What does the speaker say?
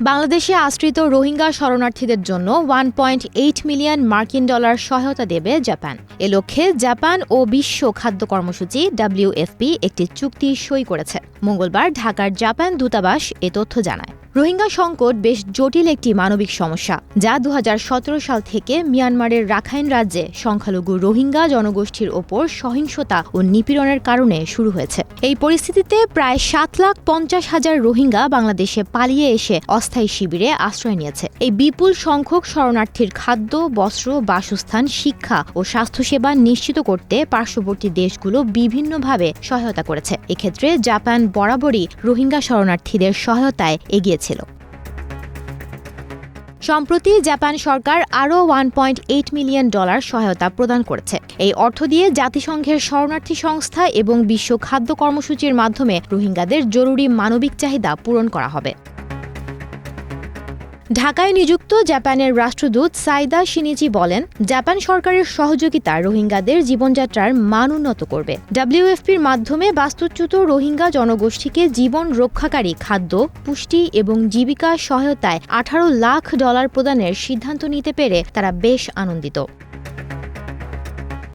বাংলাদেশে আশ্রিত রোহিঙ্গা শরণার্থীদের জন্য $1.8 মিলিয়ন মার্কিন সহায়তা দেবে জাপান। এ লক্ষ্যে জাপান ও বিশ্ব খাদ্য কর্মসূচি WFP একটি চুক্তি সই করেছে। মঙ্গলবার ঢাকার জাপান দূতাবাস এ তথ্য জানায়। রোহিঙ্গা সংকট বেশ জটিল একটি মানবিক সমস্যা, যা 2017 সাল থেকে মিয়ানমারের রাখাইন রাজ্যে সংখ্যালঘু রোহিঙ্গা জনগোষ্ঠীর ওপর সহিংসতা ও নিপীড়নের কারণে শুরু হয়েছে। এই পরিস্থিতিতে প্রায় 7,50,000 রোহিঙ্গা বাংলাদেশে পালিয়ে এসে অস্থায়ী শিবিরে আশ্রয় নিয়েছে। এই বিপুল সংখ্যক শরণার্থীর খাদ্য, বস্ত্র, বাসস্থান, শিক্ষা ও স্বাস্থ্যসেবা নিশ্চিত করতে পার্শ্ববর্তী দেশগুলো বিভিন্নভাবে সহায়তা করেছে। এক্ষেত্রে জাপান বরাবরই রোহিঙ্গা শরণার্থীদের সহায়তায় এগিয়েছিল। সম্প্রতি জাপান সরকার আরও $1.8 মিলিয়ন সহায়তা প্রদান করেছে। এই অর্থ দিয়ে জাতিসংঘের শরণার্থী সংস্থা এবং বিশ্ব খাদ্য কর্মসূচির মাধ্যমে রোহিঙ্গাদের জরুরি মানবিক চাহিদা পূরণ করা হবে। ঢাকায় নিযুক্ত জাপানের রাষ্ট্রদূত সাইদা শিনিচি বলেন, জাপান সরকারের সহযোগিতা রোহিঙ্গাদের জীবনযাত্রার মান উন্নত করবে। WFPর মাধ্যমে বাস্তুচ্যুত রোহিঙ্গা জনগোষ্ঠীকে জীবন রক্ষাকারী খাদ্য, পুষ্টি এবং জীবিকা সহায়তায় $18 লাখ প্রদানের সিদ্ধান্ত নিতে পেরে তারা বেশ আনন্দিত।